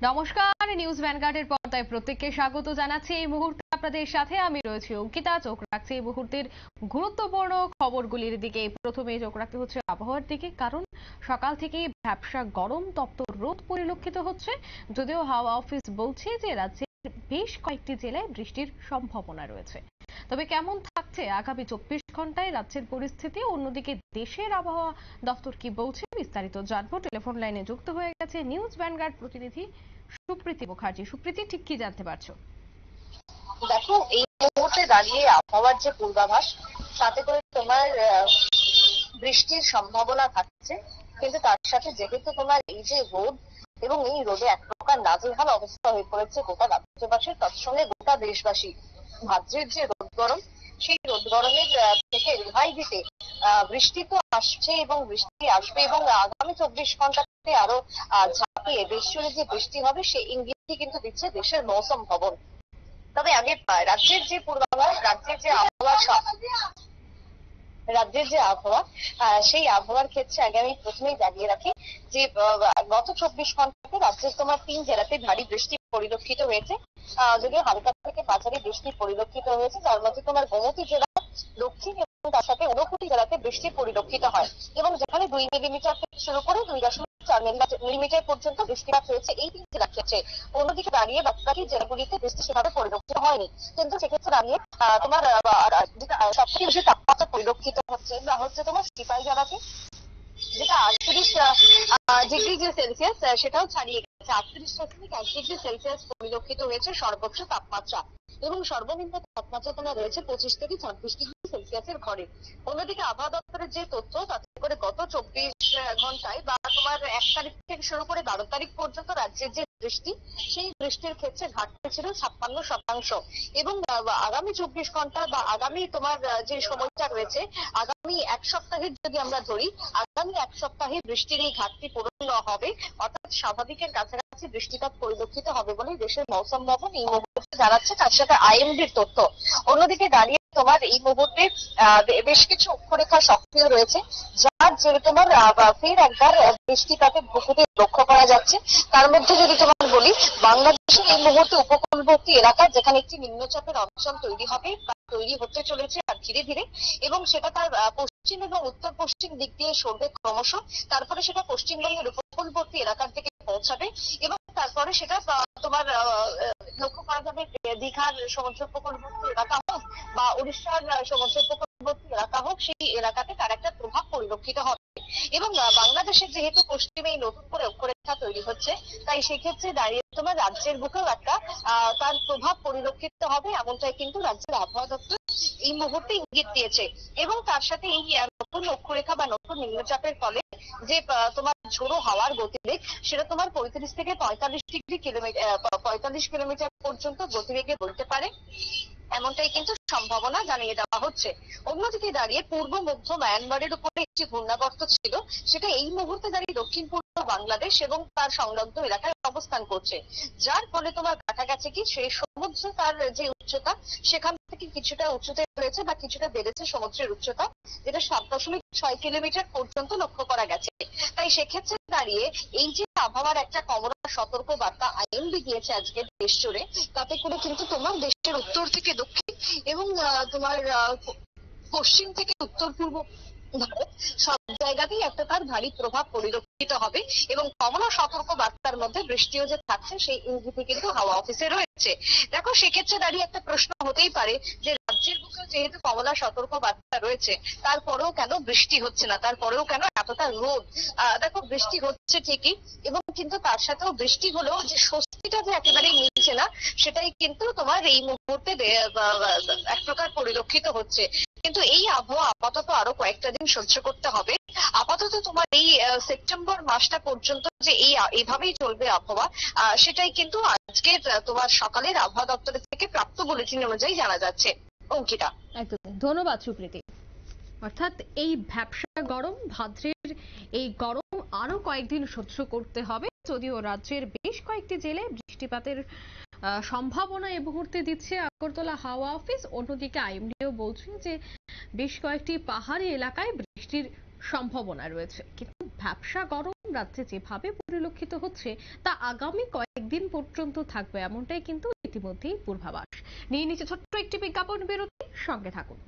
নমস্কার, নিউজ ভ্যানগার্ডের পর্দায় প্রত্যেককে স্বাগত জানাচ্ছি। এই মুহূর্তে আপনাদের সাথে আমি রয়েছি অঙ্কিতা। চোখ রাখছি এই মুহূর্তের গুরুত্বপূর্ণ খবরগুলির দিকে। প্রথমে চোখ রাখতে হচ্ছে আবহাওয়ার দিকে, কারণ সকাল থেকেই ভ্যাপসা গরম তপ্ত রোদ পরিলক্ষিত হচ্ছে। যদিও হাওয়া অফিস বলছে যে রাজ্যের বেশ কয়েকটি জেলায় বৃষ্টির সম্ভাবনা রয়েছে। তবে কেমন থাকছে আগামী 24 ঘন্টায় রাজ্যের পরিস্থিতি, অন্যদিকে দেশের আবহাওয়া দপ্তর কি বলছে, বিস্তারিত জানবো। টেলিফোন লাইনে যুক্ত হয়ে গেছে নিউজ ভ্যানগার্ড প্রতিনিধি সুপ্রীতি মুখার্জি। সুপ্রীতি, ঠিক কি জানতে পারছো? দেখো, এই মুহূর্তে দাঁড়িয়ে আবহাওয়ার যে পূর্বাভাস, তাতে করে তোমার বৃষ্টির সম্ভাবনা থাকছে। কিন্তু তার সাথে যেহেতু তোমার এই যে রোদ, এবং এই রোদে এক প্রকার নাজেহাল অবস্থা হয়ে পড়েছে গোটা রাজ্যবাসীর, তৎসঙ্গে গোটা দেশবাসী। ভাদ্রের যে রোদ গরম, সেই রোদ গরমের থেকে রেহাই দিতে বৃষ্টি তো আসছে এবং বৃষ্টি আসবে, এবং আগামী 24 ঘন্টাতে আরো ঝাঁপিয়ে দেশ জুড়ে যে বৃষ্টি হবে সেই ইঙ্গিতই কিন্তু দিচ্ছে দেশের মৌসুম ভবন। তবে আগে রাজ্যের যে পূর্বাভাস, রাজ্যের যে আবহাওয়া, সেই আবহাওয়ার ক্ষেত্রে আগে আমি প্রথমেই জানিয়ে রাখি যে গত 24 ঘন্টাতে রাজ্যের তোমার 3 জেলাতে ভারী বৃষ্টি পরিলক্ষিত হয়েছে। যদিও হালকা থেকে মাঝারি বৃষ্টি পরিলক্ষিত হয়েছে, যার মধ্যে তোমার গোমতী জেলা, দক্ষিণ এবং তার সাথে ঊনকোটি জেলাতে বৃষ্টি পরিলক্ষিত হয়, এবং যেখানে 2 মিলিমিটার থেকে শুরু করে 2.4 মিলিমিটার পর্যন্ত বৃষ্টিপাত হয়েছে এই 3 জেলার ক্ষেত্রে। অন্যদিকে দাঁড়িয়ে বাকি জেলাগুলিতে বৃষ্টি সেভাবে পরিলক্ষিত হয়নি। কিন্তু সেক্ষেত্রে দাঁড়িয়ে তোমার সবথেকে বেশি তাপমাত্রা পরিলক্ষিত হচ্ছে তোমার সিপাহীজলাতে, যেটা 38 ডিগ্রি সেলসিয়াস, সেটাও ছাড়িয়ে গেছে। 38.1 ডিগ্রি সেলসিয়াস পরিলক্ষিত হয়েছে সর্বোচ্চ তাপমাত্রা, এবং সর্বনিম্ন তাপমাত্রা তোমার রয়েছে 25 থেকে 26 ডিগ্রি সেলসিয়াসের ঘরে। অন্যদিকে আবহাওয়া দপ্তরের যে তথ্য, তাতে করে গত 24 ঘন্টায় বা তোমার 1 তারিখ থেকে শুরু করে 12 তারিখ পর্যন্ত রাজ্যের যে বৃষ্টি, সেই বৃষ্টির ক্ষেত্রে ঘাটতি ছিল 56%। এবং আগামী 24 ঘন্টা বা আগামী তোমার যে সময়টা রয়েছে, আগামী এক সপ্তাহের যদি আমরা ধরি, আগামী এক সপ্তাহে বৃষ্টির এই ঘাটতি পূরণ হবে, অর্থাৎ স্বাভাবিকের কাছাকাছি বৃষ্টিপাত পরিলক্ষিত হবে বলে দেশের মৌসুম ভবন এই মুহূর্তে জানাচ্ছে, তার সাথে আইএমডির তথ্য। অন্যদিকে দাঁড়িয়ে তোমার এই মুহূর্তে বেশ কিছু অক্ষরেখা সক্রিয় রয়েছে, যার জেরে তোমার ফের একবার বৃষ্টিপাতের ভূপতি লক্ষ্য করা যাচ্ছে। তার মধ্যে যদি তোমার বলি, বাংলাদেশের এই মুহূর্তে উপকূলবর্তী এলাকা, যেখানে একটি নিম্নচাপের অঞ্চল তৈরি হবে বা তৈরি হতে চলেছে আর ধীরে ধীরে, এবং সেটা তার পশ্চিম এবং উত্তর পশ্চিম দিক দিয়ে সরবে ক্রমশ। তারপরে সেটা পশ্চিমবঙ্গের উপকূলবর্তী এলাকার দিকে পৌঁছাবে, এবং তারপরে সেটা তোমার লক্ষ্য করা যাবে দীঘার সমুদ্র উপকূলবর্তী এলাকা হোক বা উড়িষ্যার সমুদ্র উপকূলবর্তী এলাকা হোক, সেই এলাকাতে তার একটা প্রভাব পরিলক্ষিত হবে। এবং বাংলাদেশের যেহেতু পশ্চিমে নতুন করে অক্ষরেখা তৈরি হচ্ছে, তাই সেক্ষেত্রে দাঁড়িয়ে তোমার রাজ্যের বুকেও একটা তার প্রভাব পরিলক্ষিত হবে, এমনটাই কিন্তু রাজ্যের আবহাওয়া দপ্তর এই মুহূর্তে ইঙ্গিত দিয়েছে। এবং তার সাথে এই নতুন অক্ষরেখা বা নতুন নিম্নচাপের ফলে যে তোমার ঝোড়ো হাওয়ার গতিবেগ, সেটা তোমার 35 থেকে 45 কিলোমিটার পর্যন্ত গতিবেগে বলতে পারে, এমনটাই কিন্তু সম্ভাবনা জানিয়ে দেওয়া হচ্ছে। অন্যদিকে দাঁড়িয়ে পূর্ব মধ্য মায়ানমারের উপরে একটি ঘূর্ণাবর্ত ছিল, সেটা এই মুহূর্তে দাঁড়িয়ে দক্ষিণ পূর্ব বাংলাদেশ এবং তার সংলগ্ন এলাকায় অবস্থান করছে, যার ফলে তোমার দেখা গেছে কি সেই সমুদ্র, তার যে উচ্চতা, সেখান থেকে কিছুটা উঁচুতে রয়েছে বা কিছুটা বেড়েছে সমুদ্রের উচ্চতা, যেটা 7.6 কিলোমিটার পর্যন্ত লক্ষ্য করা গেছে। তাই সেক্ষেত্রে দাঁড়িয়ে এই যে আবহাওয়ার একটা কমলা সতর্ক বার্তা আইএমডি দিয়েছে আজকে দেশ জুড়ে, তাতে করে কিন্তু তোমার দেশের উত্তর থেকে দক্ষিণ এবং তোমার পশ্চিম থেকে উত্তর পূর্ব ভারত, সব জায়গাতেই একটা তার ভারী প্রভাব পরিলক্ষিত হবে। এবং কমলা সতর্ক বার্তার মধ্যে বৃষ্টিও যে থাকছে, সেই ইঙ্গিতই কিন্তু হাওয়া অফিসে রয়েছে। দেখো, সেক্ষেত্রে দাঁড়িয়ে একটা প্রশ্ন হতেই পারে যে রাজ্যের বুকে যেহেতু কমলা সতর্ক বার্তা রয়েছে, তারপরেও কেন বৃষ্টি হচ্ছে না, তারপরেও কেন এতটা রোদ? দেখো, বৃষ্টি হচ্ছে ঠিকই, এবং কিন্তু তার সাথেও বৃষ্টি হলেও যে স্বস্তিটা যে একেবারেই মিলছে না, সেটাই কিন্তু তোমার এই মুহূর্তে এক প্রকার পরিলক্ষিত হচ্ছে। কিন্তু এই আবহাওয়া আপাতত আরো কয়েকটা দিন সহ্য করতে হবে। আপাতত তোমার এই সেপ্টেম্বর মাসটা পর্যন্ত যে এইভাবেই চলবে আবহাওয়া, সেটাই কিন্তু আজকে তোমার সকালের আবহাওয়া দপ্তরের থেকে প্রাপ্ত বুলেটিন অনুযায়ী জানা যাচ্ছে। অঙ্কিতা, একদম ধন্যবাদ সুপ্রীতি। অর্থাৎ এই ভ্যাপসা গরম, ভাদ্রের এই গরম আরো কয়েকদিন সহ্য করতে হবে। যদিও রাজ্যের বেশ কয়েকটি জেলায় বৃষ্টিপাতের সম্ভাবনা এই মুহূর্তে দিচ্ছে আগরতলা হাওয়া অফিস। অন্যদিকে আইএমডিও বলছে যে বেশ কয়েকটি পাহাড়ি এলাকায় বৃষ্টির সম্ভাবনা রয়েছে, কিন্তু ব্যবসা গরম রাজ্যে যেভাবে পরিলক্ষিত হচ্ছে তা আগামী কয়েকদিন পর্যন্ত থাকবে এমনটাই কিন্তু ইতিমধ্যেই পূর্বাভাস। নিয়ে নিচে ছোট্ট একটি বিজ্ঞাপন বিরতি, সঙ্গে থাকুন।